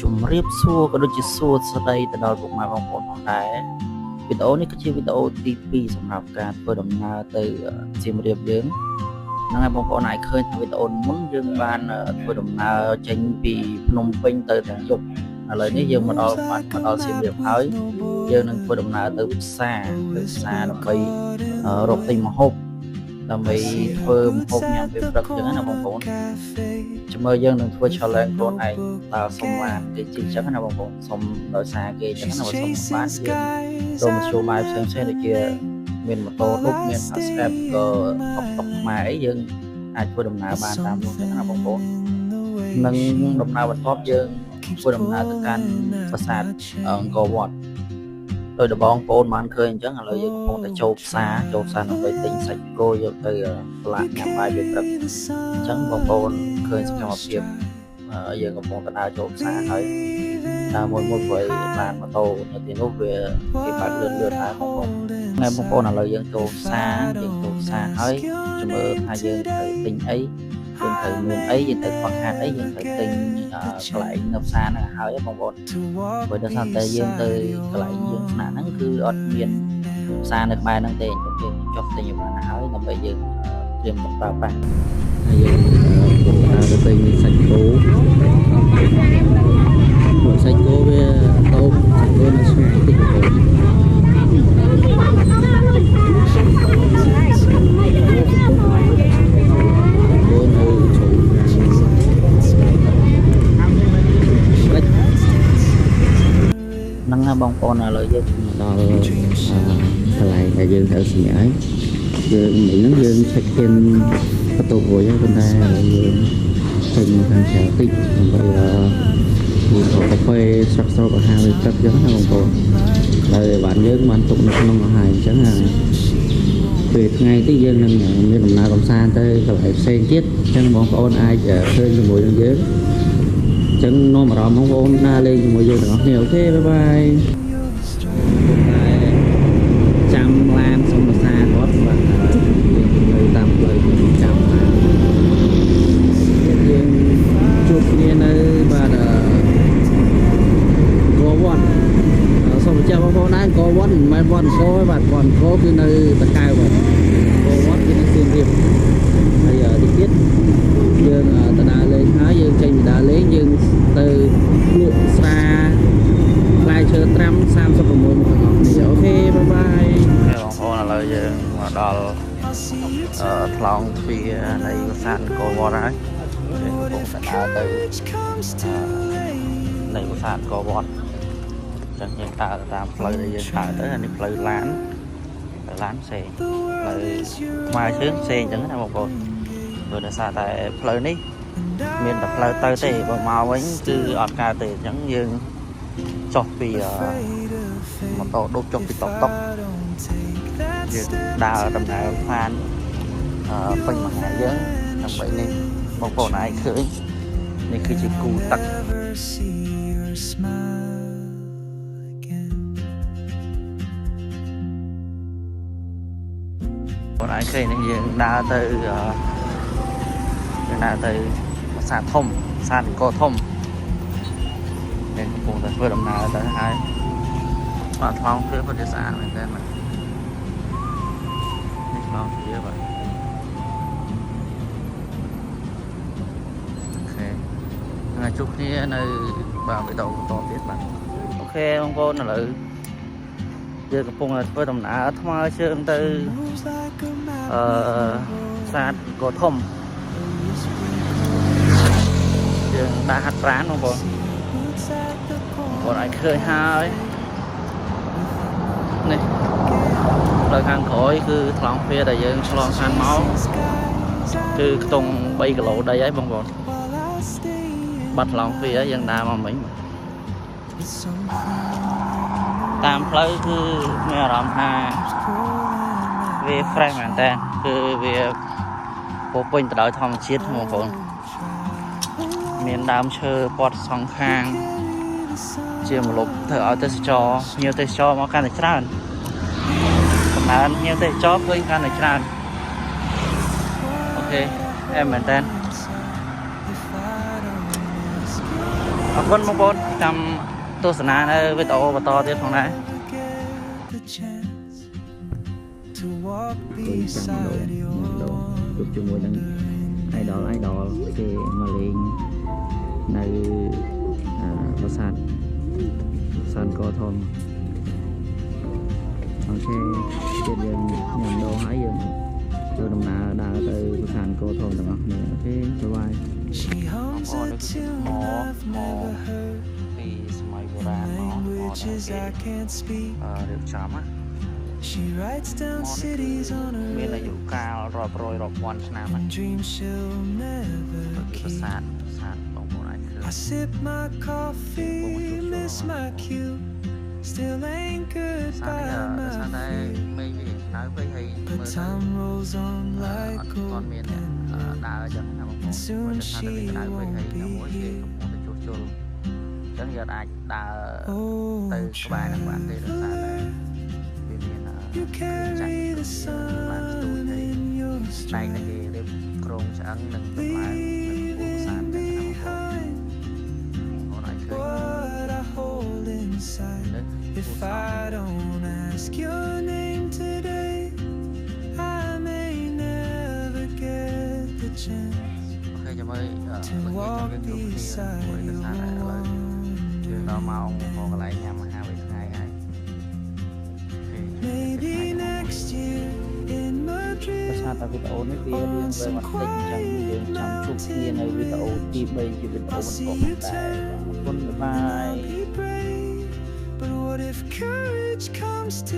ជំរាបសួរក៏ដូចជាសួស្តីទៅដល់ពុកម៉ែបងប្អូនផងដែរវីដេអូនេះគឺជាវីដេអូទី2សម្រាប់ការធ្វើដំណើរទៅសៀមរាបយើងហ្នឹងហើយបងប្អូនអាចឃើញថាវីដេអូមុនយើងបានធ្វើដំណើរចេញពីភ្នំពេញទៅទាំងយប់ឥឡូវនេះយើងមកដល់សៀមរាបហើយយើងនឹងធ្វើដំណើរទៅផ្សារដើម្បីរកទិញម្ហូបដើម្បីធ្វើម្ហូបញ៉ាំពេលព្រឹកចឹងណាបងប្អូនជំរឿយើងនឹងធ្វើ challenge ខ្លួនឯងតើសុំបានគេជិះចឹងណាបងប្អូនសុំដោយសារគេចឹងណាបើសុំបានយើងរកមធ្យោបាយផ្សេងដូចជាមានម៉ូតូឌុបមាន Ascap ក៏តុកខ្មែរអីយើងអាចធ្វើដំណើរបានតាមនោះចឹងណាបងប្អូននឹងដំណើរបន្ទាប់យើងធ្វើដំណើរទៅកាន់ប្រាសាទអង្គរវត្តដោយបងប្អូនបានឃើញអញ្ចឹងឥឡូវយើងកំពុងតែចូលផ្សារដើម្បីទិញសាច់គោយកទៅប្រឡាក់ញ៉ាំបាយពេលព្រឹកអញ្ចឹងបងប្អូនឃើញសកម្មភាពយើងកំពុងតែដើរចូលផ្សារហើយដើរមួយព្រោះឡានម៉ូតូនៅទីនោះវាគេបើកលឿនហើយបងប្អូនឥឡូវយើងចូលផ្សារហើយជំរឿថាយើងត្រូវទិញអីយើងត្រូវមានអីយើងត្រូវខ្វះខាតអីយើងត្រូវទិញកន្លែងនៅផ្សារហ្នឹងហើយបងប្អូនព្រោះដោយសារតែយើងទៅកន្លែងយើងស្នាក់ហ្នឹងគឺអត់មានផ្សារនៅក្បែរហ្នឹងទេយើងចុះទិញបានហើយដើម្បីយើងត្រៀមទៅប្រើប្រាស់ហើយយើងទៅទិញសាច់គោសាច់គោវាតូបសាច់គោនៅស្ងាយតិចបងប្អូនហ្នឹងហើយបងប្អូនឥឡូវយើងដល់កន្លែងដែលយើងត្រូវស្ញាយយើងមិញហ្នឹងយើង check in បន្ទប់រួចហើយប៉ុន្តែយើងចេញខាងក្រៅតិចដើម្បីមានកាហ្វេស្រុកអាហារវាទឹកអញ្ចឹងណាបងប្អូនហើយបានយើងបានទុកនៅក្នុងអាហារអញ្ចឹងពេលថ្ងៃទីយើងនឹងមានដំណើរកំសាន្តទៅកន្លែងផ្សេងទៀតអញ្ចឹងបងប្អូនអាចឃើញជាមួយនឹងយើងអញ្ចឹងនាំអារម្មណ៍បងប្អូនដើរលេងជាមួយយើងទាំងអស់គ្នាអូខេបាយបាយចាំឡានសុំភាសាគាត់បាទនៅតាមផ្លូវចាំឡានយើងជួបគ្នានៅបាទកវត្តសូមអញ្ជើញបងប្អូនដែរកវត្តមិនមែនវត្តអង្គរទេបាទវត្តអង្គរគឺនៅតាកែវបាទកវត្តគឺនៅសៀមរាបហើយទីទៀតយើងទៅដើរលេងហើយយើងចេញពីដើរលេងយើងទៅលក់ស្រាផ្លែឈើត្រាំ36មកទាំងអស់នេះអូខេបាយបាយបងប្អូនឥឡូវយើងមកដល់ថ្លងទ្វារនៃប្រាសាទអង្គរវត្តហើយយើងកំពុងតែដើរទៅនៃប្រាសាទអង្គរវត្តអញ្ចឹងយើងដើរតាមផ្លូវដែលយើងដើរទៅអានេះផ្លូវឡានផ្សេងផ្លូវថ្មើរជើងផ្សេងអញ្ចឹងណាបងប្អូនព្រោះដោយសារតែផ្លូវនេះមានតែផ្លូវទៅទេបើមកវិញគឺអត់កើតទេអញ្ចឹងយើងចុះពីម៉ូតូឌុបចុះពីតុកយើងដើរដំណើរผ่านពេញមួយថ្ងៃយើងដើម្បីនេះបងប្អូនអាចឃើញនេះគឺជាគូទឹកបងអាចឃើញនេះយើងដើរទៅប្រាសាទធំប្រាសាទអង្គរធំយើងកំពុងតែធ្វើដំណើរទៅហើយបាទថ្លងទ្វារពិតជាស្អាតមែនតើនេះថ្លងទ្វារបាទអូខេហើយជួបគ្នានៅបាទវីដេអូបន្តទៀតបាទអូខេបងប្អូនឥឡូវយើងកំពុងតែធ្វើដំណើរថ្មើរជើងទៅប្រាសាទអង្គរធំយើងដើរហាត់ប្រាណបងប្អូនអាចឃើញហើយនេះផ្លូវខាងក្រោយគឺថ្លងទ្វារដែលយើងឆ្លងខាងមកគឺខ្ទង់3គីឡូដីហើយបងប្អូនបាត់ថ្លងទ្វារយើងដើរមកមិញតាមផ្លូវគឺមានអារម្មណ៍ថាវា fresh មែនតើគឺវាពោពេញទៅដោយធម្មជាតិបងប្អូនមានដើមឈើព័ទ្ធសងខាងជាម្លប់ធ្វើឲ្យទេសចរភ្ញៀវទេសចរមកកាន់តែច្រើនកំណើនភ្ញៀវទេសចរឃើញកាន់តែច្រើនអូខេអែមមែនតើ អ អរគុណបងប្អូនចាំទស្សនានៅវីដេអូបន្តទៀតផងដែរ To walk ជួយចាំម្ដង beside your ជួបជាមួយនឹង idol គេមកលេងនៅប្រាសាទកោធំអូខេទៀតយើងញ៉ាំម្ដងហើយយើងធ្វើដំណើរដើរទៅប្រាសាទកោធំទាំងអស់គ្នាអូខេបាយ She hums a tune I've never heard ពីសម័យបុរាណមក languages I can't speak រៀបចំណា She writes down cities on មាន her អាយុកាលរាប់រយរាប់ពាន់ឆ្នាំហើយ dreams she'll never ប្រាសា keep ទបងប្អូនអាចឃើញ I sip my coffee miss my cue still ain't សាន goodbye នេះសានតែ my មេឃវានៅវិញហើយមើ but លទៅ time rolls on អ like ត់ទាន់មានអ្នក golden ដើរចឹងណាបងប្អូន Soon ព្រោះថាទៅ she នៅវិញហើយ won't មួយ be គេកំពុងតែជួសជុលចឹងយើងអាចដើរ Oh ទៅក្បែរនឹងបានទេដោយសារតែវាមាន You carry the sun in your តែតែ stride គេរៀបក្រុងឆ្អឹងនិងតម្លើងនៅពោះសានចឹងណាបងប្អូន behind បងអាចឃើញ what I hold inside នៅ If I don't ask your name today I may never get the chance អូខេចាំមើល to walk beside មួយទៅ your សារតែឥឡូវយើងដល់ម៉ោងមកកន្លែងញ៉ាំអាហារវិញថ្ងៃហើយ Maybe next year in ដោយសារ Madrid តែវីដេអូនេះវារៀងវែងបន្តិចអញ្ចឹងយើងចាំជួបគ្នានៅវីដេអូទី3ជាវីដេអូបន្តមកដែរអរគុណបាយ I'll be brave But what if courage comes to